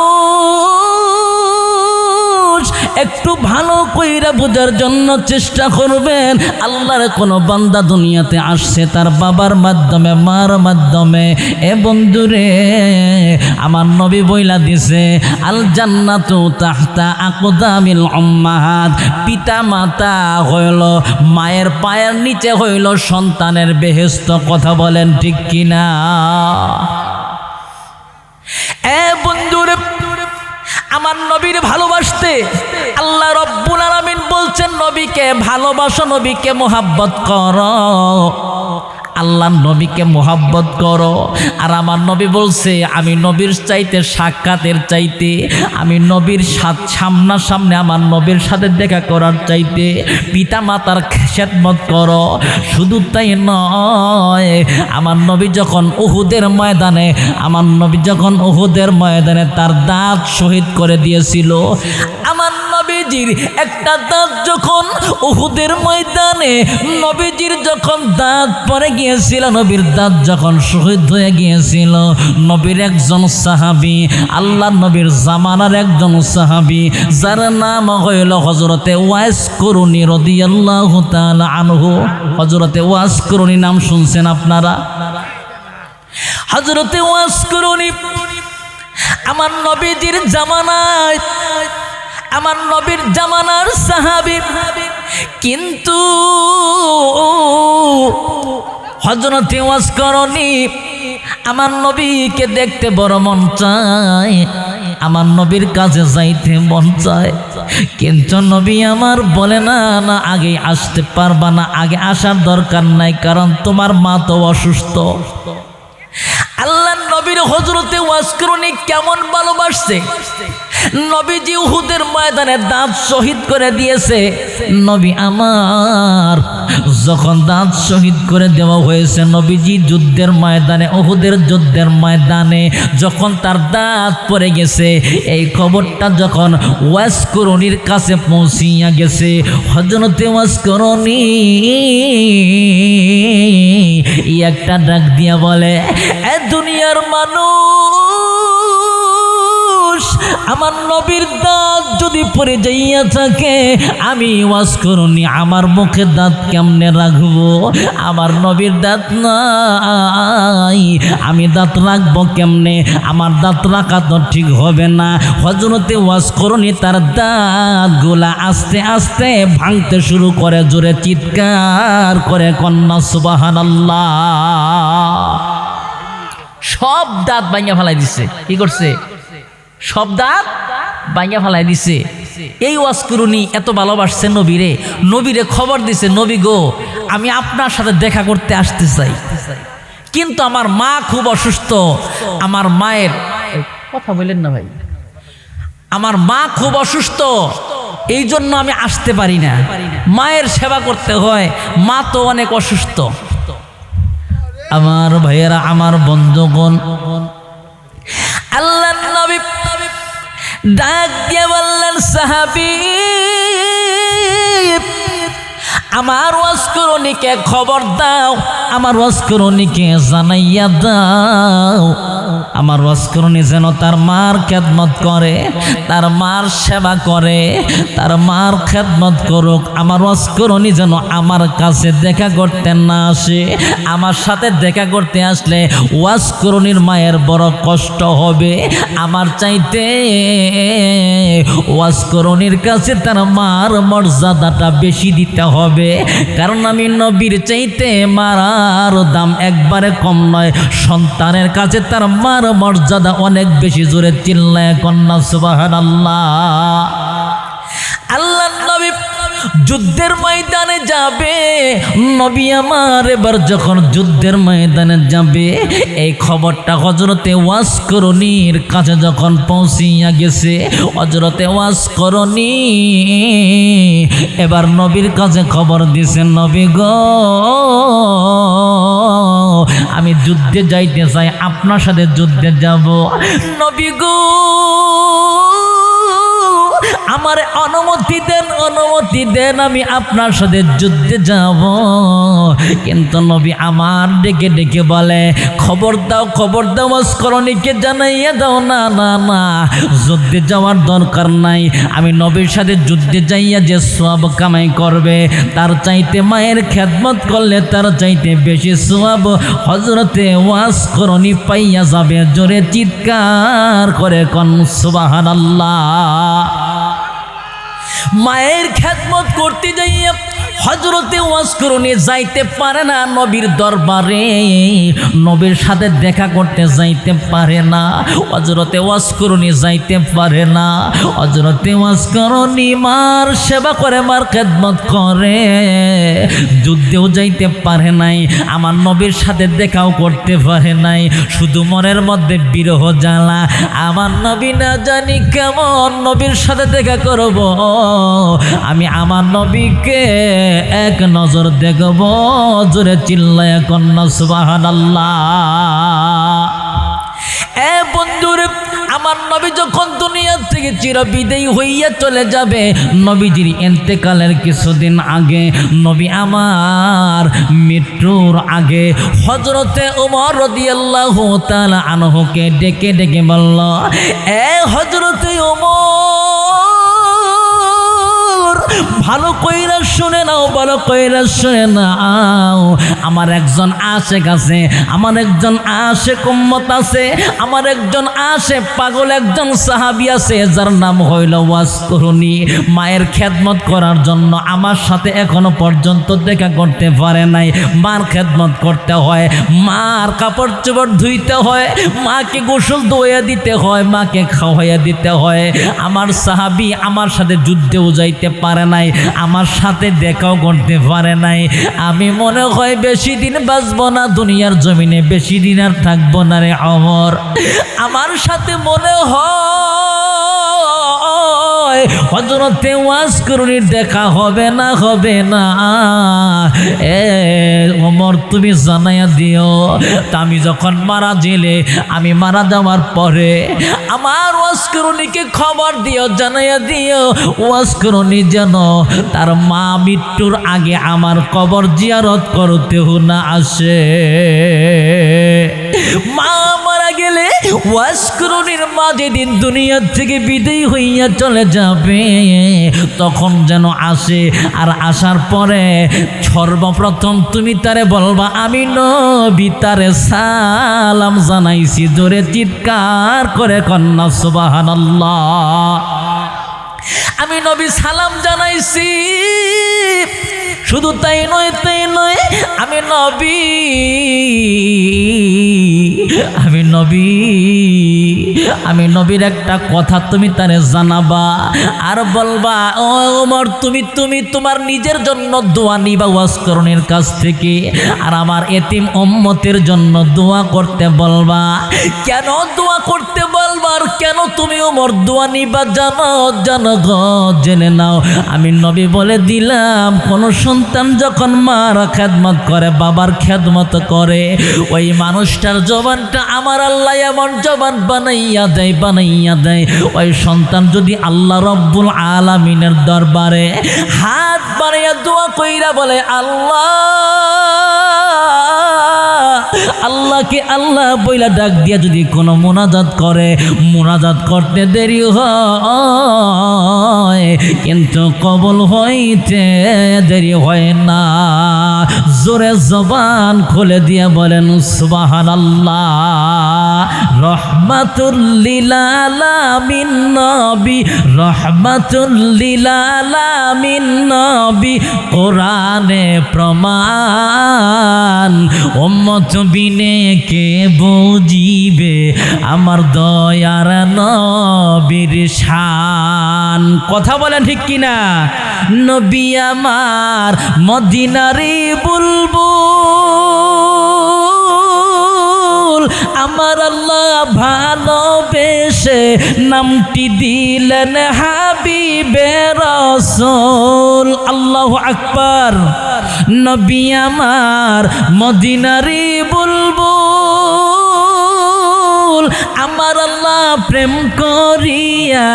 একটু ভালো কইরা বোঝার জন্য চেষ্টা করবেন। আল্লাহর কোন বান্দা দুনিয়াতে আসছে তার বাবার মাধ্যমে, মার মাধ্যমে। এ বন্ধুরে, আমার নবী বইলা দিছে আল জান্নাতু তাহতা আকদামিল উম্মাহাত। পিতা মাতা হইল মায়ের পায়ের নিচে হইল সন্তানের বেহেশত। কথা বলেন ঠিক কিনা? এ বন্ধুরে, আমার নবীর ভালোবাসতে আল্লাহ রব্বুল আলামিন বলছেন নবীকে ভালোবাসো, নবীকে মোহাব্বত করো, আল্লাহ নবীকে মোহাব্বত করো। আর আমার নবী বলছে আমি নবীর চাইতে, সাক্ষাতের চাইতে, আমি নবীর সামনাসামনি আমার নবীর সাথে দেখা করার চাইতে পিতা মাতার খেদমত করো। শুধু তাই নয়, আমার নবী যখন উহুদের ময়দানে, আমার নবী যখন উহুদের ময়দানে তার দাঁত শহীদ করে দিয়েছিল, আমার নবীজির একটা দাঁত যখন উহুদের ময়দানে নবীজির যখন দাঁত পড়ে গিয়েছিল, নবীর দাঁত যখন শহীদ হয়ে গিয়েছিল, নবীর একজন সাহাবী, আল্লাহ নবীর জামানার একজন সাহাবী, যার নাম হইল হযরতে ওয়াইস করুনী রাদিয়াল্লাহু তাআলা আনহু। হযরতে ওয়াইস করুনী নাম শুনছেন আপনারা? হযরতে ওয়াইস করুনী আমার নবীজির জামানায়, আমার নবীর জামানার সাহাবী। কিন্তু হযরতে ওয়াইস করুনী আমার নবীকে দেখতে বড় মন চায়, আমার নবীর কাছে যাইতে মন চায়, কিন্তু নবী আমার বলে না, না আগে আসতে পারবা না, আগে আসার দরকার নাই, কারণ তোমার মা তো অসুস্থ। আল্লাহ নবীর হযরতে ওয়াইস করুনী কেমন ভালোবাসছে। নবীজি উহুদের ময়দানে দাঁত শহীদ করে দিয়েছে। নবী আমার যখন দাঁত শহীদ করে দেওয়া হয়েছে, নবীজি যুদ্ধের ময়দানে, উহুদের যুদ্ধের ময়দানে যখন তার দাঁত পড়ে গেছে, এই খবরটা যখন ওয়াইস করুনীর কাছে পৌঁছিয়া গেছে, হযরতে ওয়াইস করুনী একটা ডাক দিয়া বলে, এ দুনিয়ার মানুষ, আমার নবীর দাঁত যদি পড়ে যাইয়া থাকে, আমি ওয়াইস করুনী আমার মুখে দাঁত কেমনে রাখবো? আমার নবীর দাঁত নাই, আমি দাঁত রাখবো কেমনে? আমার দাঁত রাখা তো ঠিক হবে না। হযরতে ওয়াইস করুনী তার দাঁতগুলা আস্তে আস্তে ভাঙতে শুরু করে, জোরে চিৎকার করে কন্যা সুবহানাল্লাহ। সব দাঁত ভাঙা ফেলাই দিছে। কি করছে? সব দাঁত ভাঙা ফেলাই দিছে। এই ওয়াইস করুনী এত ভালোবাসছে নবীরে, নবীরে খবর দিছে, নবী গো আমি আপনার সাথে দেখা করতে আসতে চাই, কিন্তু আমার মা খুব অসুস্থ, আমার মায়ের কথা বললেন না ভাই, আমার মা খুব অসুস্থ, এই জন্য আমি আসতে পারি না, মায়ের সেবা করতে হয়, মা তো অনেক অসুস্থ। আমার ভাইয়েরা, আমার বন্ধুগণ, আল্লাহ নবী ডাক দিয়ে বললেন, সাহাবী আমার ওয়াইস করুনীকে খবর দাও, আমার ওয়াইস করুনীকে জানাইয়া দাও, আমার ওয়াইস করুনী যেন তার মার খেদমত করে, তার মার সেবা করে, তার মার খেদমত করুক। আমার ওয়াইস করুনী যেন আমার কাছে দেখা করতে না আসে, আমার সাথে দেখা করতে আসলে ওয়াইস করুনীর মায়ের বড় কষ্ট হবে। আমার চাইতে ওয়াইস করুনীর কাছে তার মার মর্যাদাটা বেশি দিতে হবে, কারণ আমি নবীর চাইতে মার দাম একবারে কম নয়। সন্তানের কাছে তার মার মর্যাদা অনেক বেশি। জোরে চিল্লায় কন্যা সুবহানাল্লাহ। আল্লাহ নবী যুদ্ধের ময়দানে যাবে। নবী আমার এবার যখন যুদ্ধের ময়দানে যাবে, এই খবরটা হযরতে ওয়াস করণীর কাছে যখন পৌঁছিয়া গেছে, হযরতে ওয়াস করণী এবার নবীর কাছে খবর দিছে, নবী গো আমি যুদ্ধে যাইতে চাই, আপনার সাথে যুদ্ধে যাব। নবী গো আমার অনুমতি দেন, আমি আপনার সাথে যুদ্ধে যাব। কিন্তু নবী আমার ডেকে ডেকে বলে, খবর দাও ওয়াস করণীকে জানাইয়া দাও, না না না যুদ্ধে যাওয়ার দরকার নাই। আমি নবীর সাথে যুদ্ধে যাইয়া যে সওয়াব কামাই করবে, তার চাইতে মায়ের খেদমত করলে তার চাইতে বেশি সওয়াব হযরতে ওয়াস করণী পাইয়া যাবে। জোরে চিৎকার করে কোন সুবহানাল্লাহ। মায়ের খেদমত করতে যাইয়া হযরতে ওয়াস করণী যাইতে পারে না নবীর দরবারে, নবীর সাথে দেখা করতে যাইতে পারে না, হযরতে ওয়াস করণী যাইতে পারে না। হযরতে ওয়াস করণী মার সেবা করে, মার খেদমত করে, যুদ্ধেও যাইতে পারে নাই, আমার নবীর সাথে দেখাও করতে পারে নাই। শুধু মনের মধ্যে বিরহ জ্বালা, আমার নবী না জানি কেমন নবীর সাথে দেখা করব, আমি আমার নবীকে এক নজর দেখব। জোরে চিল্লায়া কন্যা সুবহানাল্লাহ। এ বন্ধুরে, আমার নবী যখন দুনিয়া থেকে চিরবিদায়ী হইয়া চলে যাবে, নবীজির ইন্তেকালের কিছুদিন আগে, নবী আমার মৃত্যুর আগে হযরতে ওমর রাদিয়াল্লাহু তাআলা আনহুকে ডেকে ডেকে বলল, এ হযরতে ওমর, ভালো কইরা শুনে নাও, ভালো কইরা শুনে নাও, আমার একজন আশেক আছে, আমার একজন আশেক উম্মত আছে, আমার একজন আশেক পাগল একজন সাহাবী আছে, যার নাম হইল ওয়াস করণী। মায়ের খেদমত করার জন্য আমার সাথে এখনো পর্যন্ত দেখা করতে পারে নাই। মার খেদমত করতে হয়, মার কাপড় চোপড় ধুইতে হয়, মাকে গোসল ধুইয়া দিতে হয়, মাকে খাওয়াইয়া দিতে হয়। আমার সাহাবী আমার সাথে যুদ্ধেও যাইতে পারে নাই, আমার সাথে দেখাও করতে পারে নাই। আমি মনে হয় বেশি দিন বাঁচব না দুনিয়ার জমিনে, বেশি দিন আর থাকবো না রে ওমর। আমার সাথে মনে হয় হযরতে ওয়াস করণীর দেখা হবে না। এ ওমর তুমি জানাইয়া দিও, তা আমি যখন মারা গেলে, আমি মারা যাওয়ার পরে আমার ওয়াস করণীকে খবর দিও, জানাইয়া দিও, ওয়াস করণী যেন তার মা মৃত্যুর আগে আমার কবর জিয়ারত করতেও না আসে। মা মারা গেলে ওয়াস করণীর মা যেদিন দুনিয়া থেকে বিদায় হইয়া চলে যাবে, তখন যেন আসে। আর আসার পরে সর্বপ্রথম তুমি তারে বলবা, আমি নবী তারে সালাম জানাইছি। জোরে চিৎকার করে কন্যা সুবহানাল্লাহ। আমি নবী সালাম জানাইছি। শুধু তাই নয়, আমি নবীর একটা কথা তুমি তারে জানাবা, আর বলবা, ও ওমর তুমি তোমার নিজের জন্য দোয়া নিবা ওয়াস করণীর কাছ থেকে, আর আমার এতিম উম্মতের জন্য দোয়া করতে বলবা। কেন দোয়া করতে বলবা, আর কেন তুমি ওমর দোয়া নিবা জানো গো, জেনে নাও। আমি নবী বলে দিলাম, কোন সন্তান যখন মার খেদমত করে, বাবার খেদমত করে, ওই মানুষটার জবানটা আমার আল্লাহ এমন জবান বানাইয়া দেয়, ওই সন্তান যদি আল্লাহ রব্বুল আলামিনের দরবারে হাত বাড়াইয়া দোয়া কইরা বলে, আল্লাহকে আল্লাহ বইলা ডাক দিয়া যদি কোনো মোনাজাত করে, মোনাজাত করতে দেরি হয় কিন্তু কবুল হইতে দেরি হয় না। জোরে জবান খুলে দিয়া বলেন সুবহানাল্লাহ। রহমাতুল লিল আলামিন নবী, রহমাতুল লিল আলামিন নবী, কোরআনে প্রমাণ, উম্মত বিনে কে বুঝিবে আমার দয়ার নবীর শান। সম্মান। কথা বলেন ঠিক কিনা? নবী আমার মদিনারি বুলবুল, আমার আল্লাহ ভালোবেসে নামটি দিলেন হাবিবে রাসূল। আল্লাহু আকবার। নবী আমার মদিনারি বুলবুল, আমার আল্লাহ প্রেম করিয়া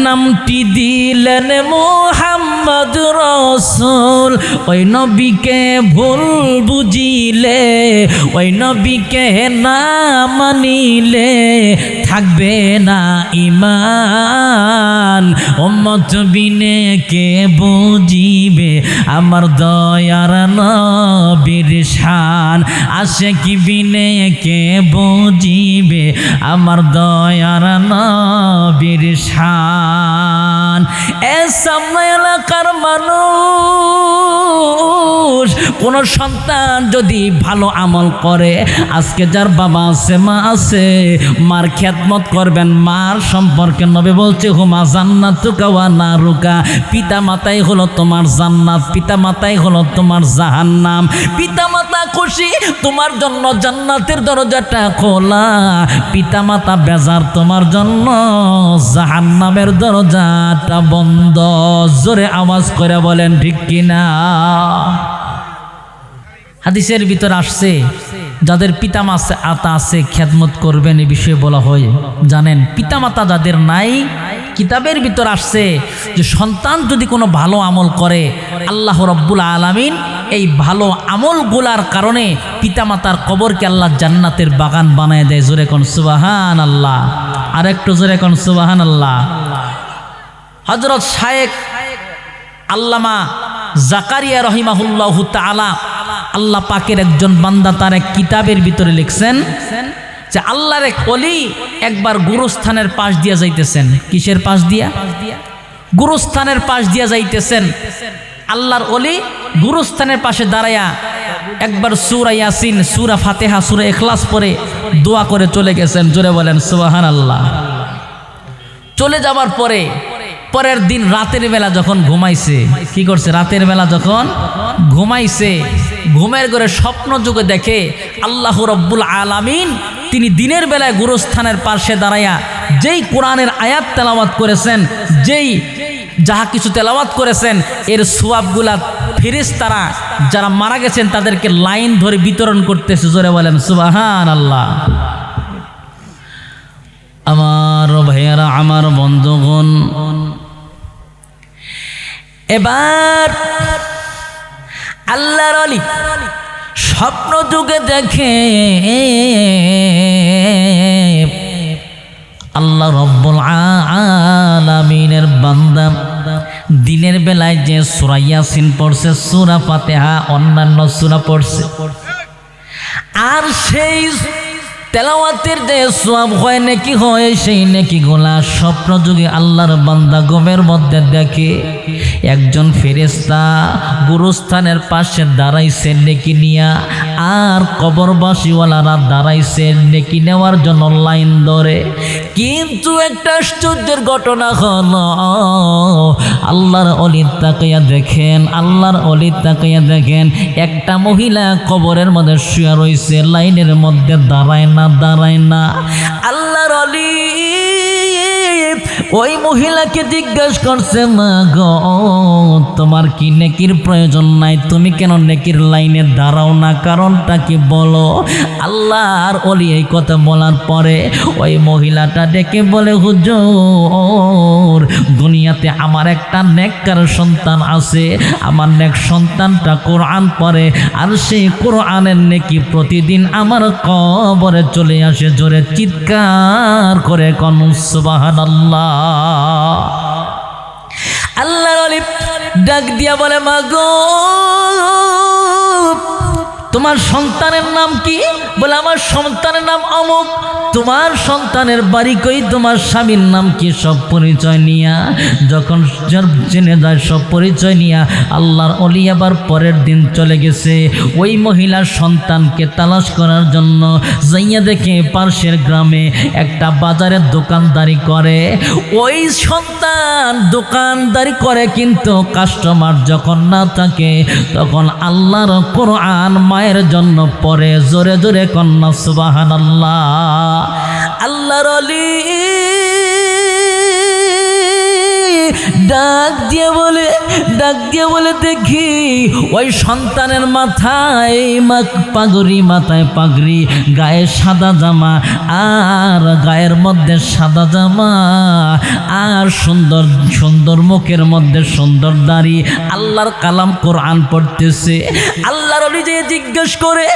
নামটি দিলেন মুহাম্মদ রাসূল। ওই নবীকে ভুল বুঝিলে, ওই নবীকে না মানিলে থাকবে না ঈমান। উম্মত বিনে কে বুঝিবে আমার দয়ার নবীর শান, আশিক বিনে কে বুঝিবে আমার দয়ার নবীর শান। এ সামনে এলাকার মানুষ, কোন সন্তান যদি ভালো আমল করে, আজকে যার বাবা আছে মা আছে, মার খেদমত করবেন। মার সম্পর্কে নবী বলছে হুমা জান্নাতুকা ওয়া নারুকা, পিতা মাতাই হলো তোমার জান্নাত, পিতা মাতাই হলো তোমার জাহান্নাম। পিতা মাতা খুশি, তোমার জন্য জান্নাতের দরজাটা খোলা, পিতা মাতা বেজার, তোমার জন্য জাহান্নামের দরজাটা বন্ধ। জোরে আওয়াজ করে বলেন ঠিক কিনা? হাদিসের ভিতর আসছে যাদের পিতামাতা আছে খেদমত করবেন, এই বিষয়ে বলা হয়। জানেন পিতামাতা যাদের নাই, কিতাবের ভিতর আসছে যে সন্তান যদি কোনো ভালো আমল করে, আল্লাহ রাব্বুল আলামিন এই ভালো আমলগুলার কারণে পিতামাতার কবরকে আল্লাহ জান্নাতের বাগান বানায় দেয়। জোরে কোন সুবহানাল্লাহ। আর একটু জোরে কোন সুবহানাল্লাহ। হযরত শায়েখ আল্লামা জাকারিয়া রহিমাহুল্লাহু তাআলা, আল্লাহ পাকের একজন বান্দা, তার এক কিতাবের ভিতরে লিখছেন যে আল্লাহর এক ওলি একবার গুরুস্থানের পাশ দিয়া যাইতেছেন। কিসের পাশ দিয়া? গুরুস্থানের পাশ দিয়া যাইতেছেন। আল্লাহর ওলি গুরুস্থানের পাশে দাঁড়ায়া একবার সূরা ইয়াসিন, সূরা ফাতিহা, সূরা ইখলাস পড়ে দোয়া করে চলে গেছেন। জোরে বলেন সুবহানাল্লাহ। চলে যাবার পরে পরের দিন রাতের বেলা যখন ঘুমাইছে, কি করছে? রাতের বেলা যখন ঘুমাইছে, ঘুমের ঘরে স্বপ্ন যুগে দেখে আল্লাহ রাব্বুল আলামিন তিনি দিনের বেলায় গুরুস্থানের পাশে দাঁড়ায়া যেই কোরআনের আয়াত তেলাওয়াত করেছেন, যেই যাহা কিছু তেলাওয়াত করেছেন, এর সওয়াবগুলা ফেরেশতারা যারা মারা গেছেন তাদেরকে লাইন ধরে বিতরণ করতেছে। জোরে বলেন সুবহানাল্লাহ। আমার ভাইয়ারা, আমার বন্ধুগণ, এবার আল্লাহর ওলি স্বপ্ন যুগে দেখে আল্লাহ রাব্বুল আলামিনের বান্দা দিনের বেলায় যে সূরা ইয়াসিন পড়ছে, সূরা ফাতিহা, অন্যান্য সূরা পড়ছে, আর সেই তেলাওয়াতের যে সওয়াব হয়, নেকি হয়, সেই নেকিগুলা স্বপ্ন যুগে আল্লাহর বান্দা ঘুমের মধ্যে দেখে একজন ফেরেশতা গুরুস্থানের পাশে দাঁড়াইছে নেকি নিয়া, আর কবরবাসীওয়ালারা দাঁড়াইছে নেকি নেওয়ার জন্য লাইন ধরে। কিন্তু একটা আশ্চর্যের ঘটনা হলো, আল্লাহর ওলি তাকাইয়া দেখেন, আল্লাহর ওলি তাকাইয়া দেখেন একটা মহিলা কবরের মধ্যে শুয়ে রইছে, লাইনের মধ্যে দাঁড়ায় না। আল্লাহর ওলি ওই মহিলাকে জিজ্ঞাসা করছে, মা গো, তোমার কি নেকির প্রয়োজন নাই? তুমি কেন নেকির লাইনে দাঁড়াও না? কারণটা কি বলো? আল্লাহর ওলি এই কথা বলার পরে ওই মহিলাটা ডেকে বলে, হুজুর, দুনিয়াতে আমার একটা নেককার সন্তান আছে, আমার নেক সন্তানটা কোরআন পড়ে, আর সেই কোরআনের নেকি প্রতিদিন আমার কবরে চলে আসে। জোরে চিৎকার করে কোন সুবহানাল্লাহ। আল্লাহর ওলি ডাক দিয়া বলে, মা গো, তোমার সন্তানের নাম কি? বলে আমার সন্তানের নাম অমুক। তোমার সন্তানের বাড়ি কই, তোমার স্বামীর নাম কি, সব পরিচয় নিয়া যখন জেনে যায়, সব পরিচয় নিয়া আল্লাহর ওলি আবার পরের দিন চলে গেছে ওই মহিলার সন্তানকে তালাশ করার জন্য। যাইয়া দেখে পাশের গ্রামে একটা বাজারের দোকানদারি করে। ওই সন্তান দোকানদারি করে, কিন্তু কাস্টমার যখন না থাকে তখন আল্লাহর কোরআন মায়ের জন্য পড়ে। জোরে জোরে কন্যা সুবহানাল্লাহ। আল্লাহর ওলি ডাক দিয়ে বলে দেখি ওই সন্তানের মাথায় পাগড়ি, মাথায় পাগড়ি, গায়ে সাদা জামা, আর গায়ের মধ্যে সাদা জামা, আর সুন্দর সুন্দর মুখের মধ্যে সুন্দর দাড়ি, আল্লাহর কালাম কোরআন পড়তেছে। আল্লাহর ওলি যে জিজ্ঞেস করে,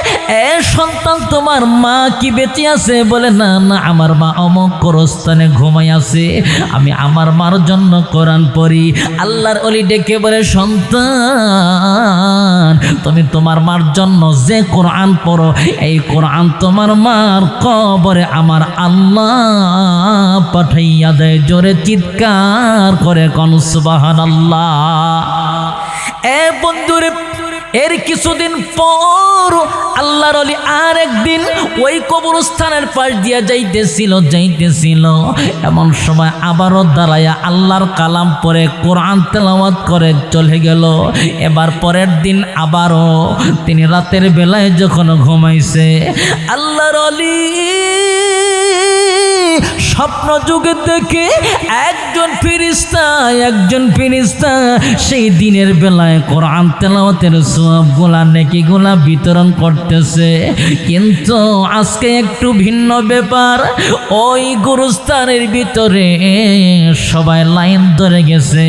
এ সন্তান তোমার মা কি বেঁচে আছে? বলে না না, আমার মা অমুক গোরস্থানে ঘুমাই আছে, আমি আমার মার জন্য কোরআন পড়ি। আল্লাহর ওলি ডেকে বলে, সন্তান তুমি তোমার মার জন্য যে কোরআন পড়ো, এই কোরআন তোমার মার কবরে আমার আল্লাহ পাঠাইয়া দেয়। জোরে চিৎকার করে কোন সুবহানাল্লাহ। এ বন্ধুরে, এর কিছুদিন পর আল্লাহর ওলি আর একদিন ওই কবরস্থানের পাশ দিয়া যাইতেছিল, এমন সময় আবারও দাঁড়াইয়া আল্লাহর কালাম পড়ে কোরআন তেলাওয়াত করে চলে গেল। এবার পরের দিন আবারও তিনি রাতের বেলায় যখন ঘুমাইছে, আল্লাহর ওলি স্বপ্ন যুগে দেখে একজন ফেরেশতা সেই দিনের বেলায় কোরআন তেলাওয়াতের সওয়াবগুলা, নেকিগুলা বিতরণ করতেছে। কিন্তু আজকে একটু ভিন্ন ব্যাপার। ওই গুরুস্থানের ভিতরে সবাই লাইন ধরে গেছে।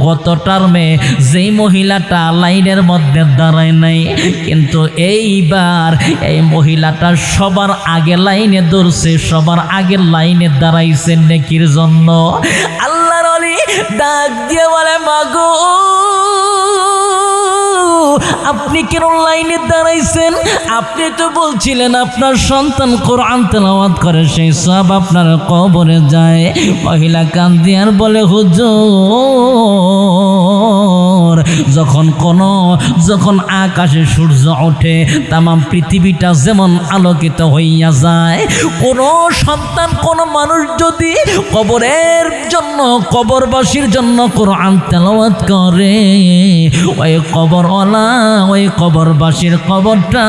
গত টার্মে যেই মহিলাটা লাইনের মধ্যে দাঁড়ায় নাই, কিন্তু এইবার এই মহিলাটা সবার আগে লাইনে ধরছে, সবার আগে লাইনে দাঁড়াইছে নেকির জন্য। আল্লাহর ওলি ডাক দিয়ে বলে, মাগো আপনি কেন লাইনে দাঁড়াইছেন? আপনি তো বলছিলেন আপনার সন্তান কোরআন তেলাওয়াত করে, সেই সব আপনার কবরে যায়। মহিলা কান্দি আর বলে, হুজুর, যখন আকাশে সূর্য ওঠে তামাম পৃথিবীটা যেমন আলোকিত হইয়া যায়, কোনো সন্তান, কোনো মানুষ যদি কবরবাসীর জন্য কোরআন তেলাওয়াত করে, ওই কবরওয়ালা, ওই কবরবাসীর কবরটা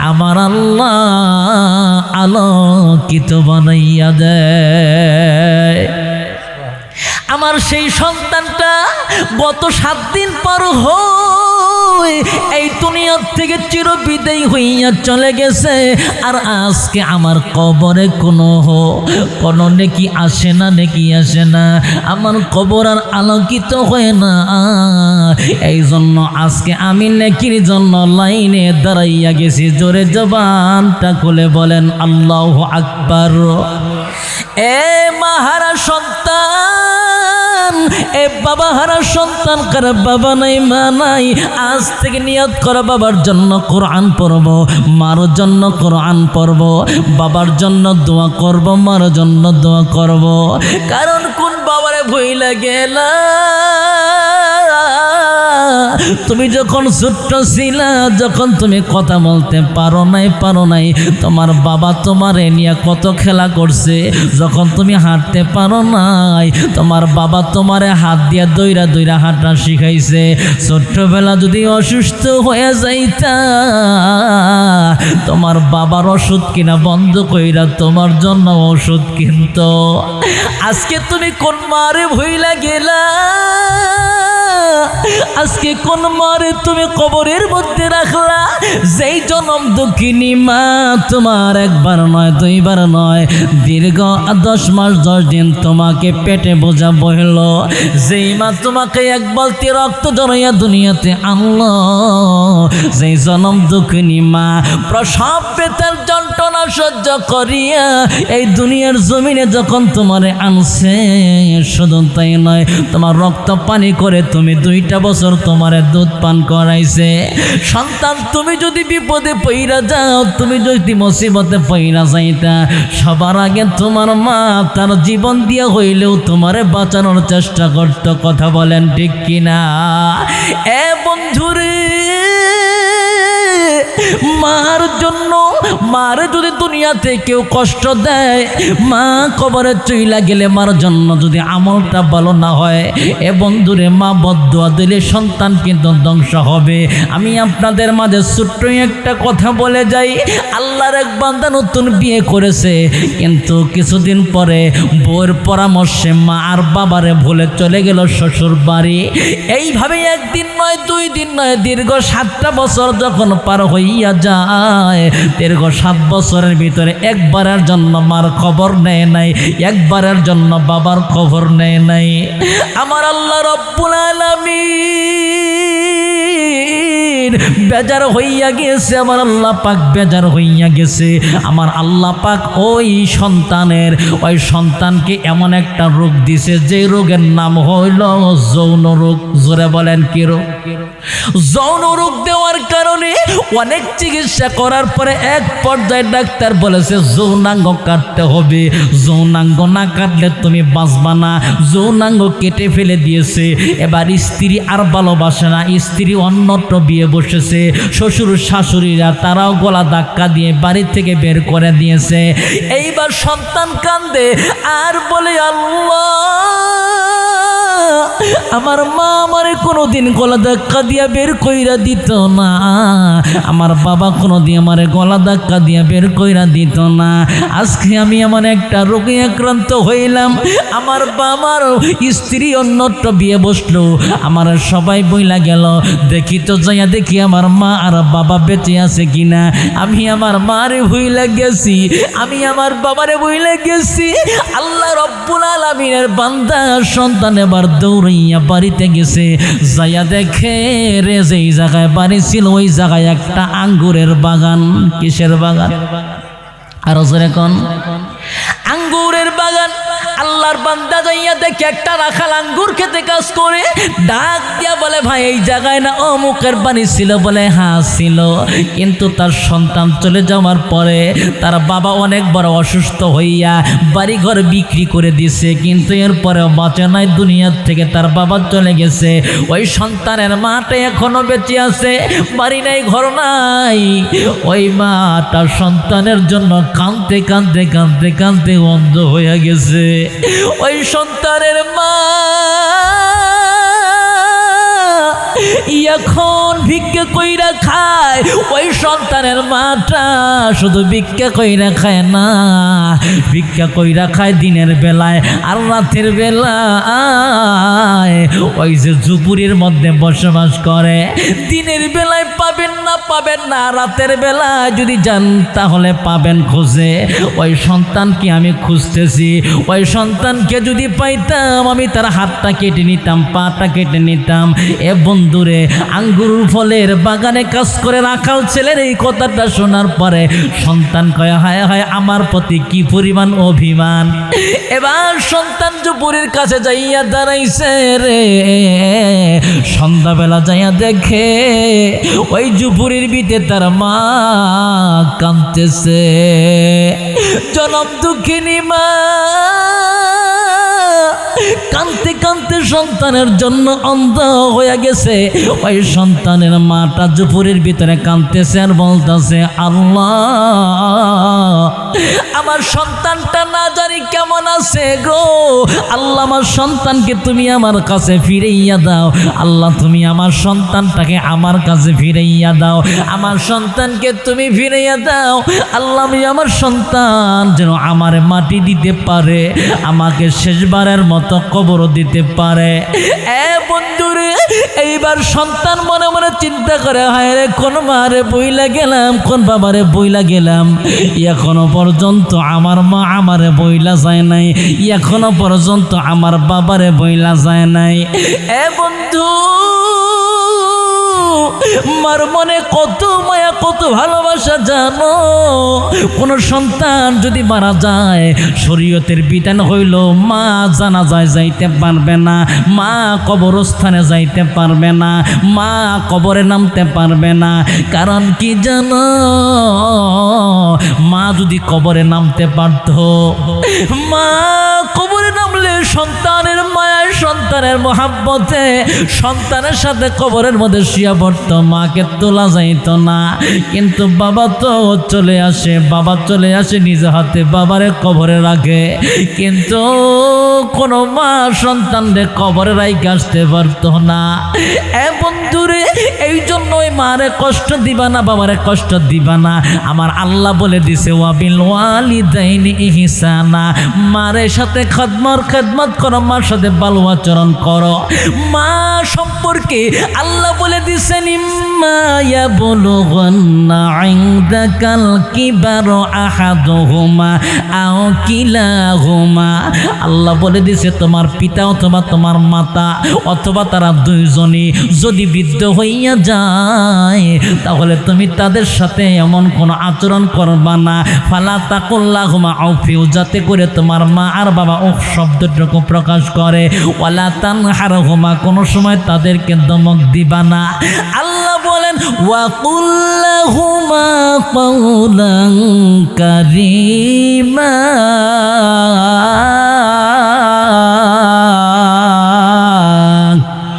আমার আল্লাহ আলোকিত বানাইয়া দেয়। আমার সেই সন্তানটা গত 7 দিন পর এই দুনিয়া থেকে চিরবিদায়ী হইয়া চলে গেছে। আর আজকে আমার কবরে কোনো নেকি আসে না, আমার কবর আর আলোকিত হয় না। এই জন্য আজকে আমি নেকির জন্য লাইনে দাঁড়াইয়া গেছি। জোরে জবানটা খুলে বলেন আল্লাহু আকবার। এ মাহারা সন্তান, এ বাবা হারা সন্তান, কার বাবা নাই মা নাই, আজ থেকে নিয়ত করা বাবার জন্য কোরআন পড়ব, মার জন্য কোরআন পড়ব, বাবার জন্য দোয়া করব, মার জন্য দোয়া করব। কারণ কোন বাবারে ভইলা গেলা, তুমি যখন ছোট্ট ছিলা, যখন তুমি কথা বলতে পারো নাই, তোমার বাবা তোমারে নিয়ে কত খেলা করছে। যখন তুমি হাঁটতে পারো নাই, তোমার বাবা তোমারে হাত দিয়ে দইরা হাঁটা শিখাইছে। ছোট্টবেলা যদি অসুস্থ হয়ে যাইতা, তোমার বাবার ওষুধ কিনা বন্ধ কইরা তোমার জন্য ওষুধ কিনতো। আজকে তুমি কোন মারে ভইলা গেলা? আজকে কোন মারে তুমি কবরের মধ্যে রাখলা? যেই জনম দুঃখিনী মা তোমার একবার নয়, দুইবার নয়, দীর্ঘ 10 মাস 10 দিন তোমাকে পেটে বোঝা বইল। যেই মা তোমাকে এক বালতি রক্ত জড়াইয়া দুনিয়াতে আনলো, যেই জনম দুঃখিনী মা প্রসব পেটের যন্ত্রণা সহ্য করিয়া এই দুনিয়ার জমিনে যখন তোমারে আনছে, শুধু তাই নয়, তোমার রক্ত পানি করে তুমি 2টা বছর বছর তোমারে দুধ পান করাইছে। সন্তান তুমি যদি বিপদে পইরা যাও, তুমি যদি মুসিবতে পইরা যাইতা, সবার আগে তোমার মা তার জীবন দিয়ে হইলেও তোমারে বাঁচানোর চেষ্টা করত। কথা বলেন ঠিক কিনা? এ বন্ধুরে, মার জন্য, মার যদি দুনিয়াতে কেউ কষ্ট দেয়, মা কবরে চইলা গেলে মার জন্য যদি আমলটা ভালো না হয়, এ বন্ধুরে, মা বদদুয়া দিলে সন্তান কিন্তু ধ্বংস হবে। আমি আপনাদের মাঝে ছোট্ট একটা কথা বলে যাই। আল্লাহর এক বান্দা নতুন বিয়ে করেছে, কিন্তু কিছুদিন পরে বউয়ের পরামর্শে মা আর বাবারে ভুলে চলে গেল শ্বশুর বাড়ি। এইভাবে একদিন নয়, 2 দিন নয়, দীর্ঘ 7টা বছর যখন পার হইয়া যায়, দীর্ঘ 7 বছরের ভিতরে একবারের জন্য মার খবর নেয় নাই, একবারের জন্য বাবার খবর নেয় নাই। আমার আল্লাহ রব্বুল আলামিন বেজার হইয়া গেছে, আমার আল্লাহ পাক বেজার হইয়া গেছে। আমার আল্লাহ পাক ওই সন্তানকে এমন একটা রোগ দিছে, যে রোগের নাম হইল যৌন রোগ। জোরে বলেন কি রোগ? যৌন রোগ দেওয়ার কারণে অনেক চিকিৎসা করার পরে এক পর্যায়ে ডাক্তার বলেছে যৌনাঙ্গ কাটতে হবে, যৌনাঙ্গ না কাটলে তুমি বাঁচবা না। যৌনাঙ্গ কেটে ফেলে দিয়েছে। এবার স্ত্রী আর ভালোবাসে না, স্ত্রী অন্যত্র বিয়ে বসেছে। শ্বশুর শাশুড়িরা তারাও গলা ধাক্কা দিয়ে বাড়ি থেকে বের করে দিয়েছে। এইবার সন্তান কান্দে আর বলে, আল্লাহ, আমার মা আমারে কোনোদিন গলা ধাক্কা দিয়া বের কইরা দিত না, আমার বাবা কোনোদিন আমারে গলা ধাক্কা দিয়া বের কইরা দিত না। আজকে আমি এমন একটা রোগে আক্রান্ত হইলাম, আমার বাবার স্ত্রী অন্যত্র বিয়ে বসলো, আমার সবাই বইলা গেল। দেখি তো যাইয়া দেখি আমার মা আর বাবা বেঁচে আছে কিনা। আমি আমার মারে ভুইলা গেছি, আমি আমার বাবারে ভুইলা গেছি। আল্লাহ রব্বুল আলামিনের বান্দা সন্তান এবার দৌড়াইয়া বাড়িতে গেছে, যাইয়া দেখে রে যেই জায়গায় বাড়ি ছিল ওই জায়গায় একটা আঙ্গুরের বাগান। কিসের বাগান? আরো জোরে কোন? আঙ্গুরের বাগান। আল্লাহর বান্দা যাইয়া দেখে একটা রাখাল আঙ্গুর খেতে কাজ করে, ডাক দিয়া বলে, ভাই এই জায়গায় না অমুকের বাড়ি ছিল? বলে হ্যাঁ ছিল, কিন্তু তার সন্তান চলে যাওয়ার পরে তার বাবা অনেক বড় অসুস্থ হইয়া বাড়িঘর বিক্রি করে দিছে, কিন্তু এরপরেও বাঁচে নাই, দুনিয়ার থেকে তার বাবা চলে গেছে। ওই সন্তানের মাটা এখনো বেঁচে আছে, বাড়ি নাই, ঘর নাই। ওই মাটা সন্তানের জন্য কাঁদতে কাঁদতে কাঁদতে কাঁদতে অন্ধ হয়ে গেছে। ওই সন্তানের মা এখন ভিক্ষা কইরা খায়। ওই সন্তানের মাটা শুধু ভিক্ষা কইরা খায় না, ভিক্ষা কইরা খায় দিনের বেলায়, আর রাতের বেলায় ওই যে ঝুপুরির মধ্যে বসবাস করে। দিনের বেলায় পাবেন না, রাতের বেলায় যদি যান তাহলে পাবেন খুঁজে। ওই সন্তানকে আমি খুঁজতেছি, ওই সন্তানকে যদি পাইতাম আমি তার হাতটা কেটে নিতাম, পাটা কেটে নিতাম। এ বন্ধুরে, আঙ্গুর ফলের বাগানে কাজ করে রাখাল ছেলের এই কথাটা শোনার পরে সন্তান কয়, হায় হায়, আমার প্রতি কি পরিমাণ অভিমান। এবার সন্তান জুপুরির কাছে যাইয়া দাঁড়াইছে রে, সন্ধ্যাবেলা যাইয়া দেখে ওই জুপুরির ভিতরে তার মা কাঁদতেছে। জনম দুঃখিনী মা কাঁদতে কাঁদতে সন্তানের জন্য অন্ধ হয়ে গেছে। ওই সন্তানের মাটা জুপুরির ভিতরে কাঁদতেছে আর বলতেছে, আল্লাহ, আমার সন্তানটা না জানি কেমন আছে গো। আল্লাহ, আমার সন্তানকে তুমি আমার কাছে ফিরাইয়া দাও। আল্লাহ, তুমি আমার সন্তানটাকে আমার কাছে ফিরাইয়া দাও, আমার সন্তানকে তুমি ফিরাইয়া দাও। আল্লাহ, আমি আমার সন্তান যেন আমার মাটি দিতে পারে, আমাকে শেষবারের মতো কবর দিতে পারে। এ বন্ধুরে, এইবার সন্তান মনে মনে চিন্তা করে, হায় রে, কোন মারে বইলা গেলাম, কোন বাবারে বইলা গেলাম, এখনো পর্যন্ত আমার মা আমারে বইলা যায় নাই, এখনো পর্যন্ত আমার বাবারে বইলা যায় নাই। এ বন্ধু, মার মনে কত মায়া কত ভালোবাসা জানো। কোন সন্তান যদি মারা যায় শরীয়তের বিধান হইল মা জানাজায় যাইতে পারবে না, মা কবরস্থানে যাইতে পারবে না, মা কবরে নামতে পারবে না। কারণ কি জানো, মা যদি কবরে নামতে পারত, মা কবরে নামলে সন্তানের মায়ায় সন্তানের মহাব্বতে সন্তানের সাথে কবরের মধ্যে শুয়ে পড়ত, মাকে তোলা যাইত না। কিন্তু বাবা তো চলে আসে, বাবা চলে আসে নিজ হাতে বাবারে কবরে রাখে, কিন্তু কোনো মা সন্তানরে কবরে রাইখে আসতে পারত না। এ বন্ধুরে, এই জন্যই মারে কষ্ট দিবা না, বাবারে কষ্ট দিবা না। আমার আল্লাহ বলে দিছে ওয়াবিল ওয়ালিদাইনি ইহসানা, মারের সাথে খেদমত করো, মার সাথে ভালো আচরণ করো। মা সম্পর্কে আল্লাহ বলে দিছেন ইম্মা ইয়াবলুগান্না ইনদাকাল কিবারু আহাদুহুমা আও কিলাহুমা, আল্লাহ বলে দিছে তোমার পিতা অথবা তোমার মাতা অথবা তারা দুইজনই যদি বৃদ্ধ হইয়া যায় তাহলে তুমি তাদের সাথে এমন কোনো আচরণ করবা না, ফালা তাকুল্লাহুমা আউফিউ, যাতে করে তোমার মা আর বাবা উফ শব্দটুকু প্রকাশ করে, ওয়ালা তানহারহুমা, কোনো সময় তাদেরকে ধমক দিবা না। আল্লাহ বলেন ওয়াকুল্লাহুমা কাওলান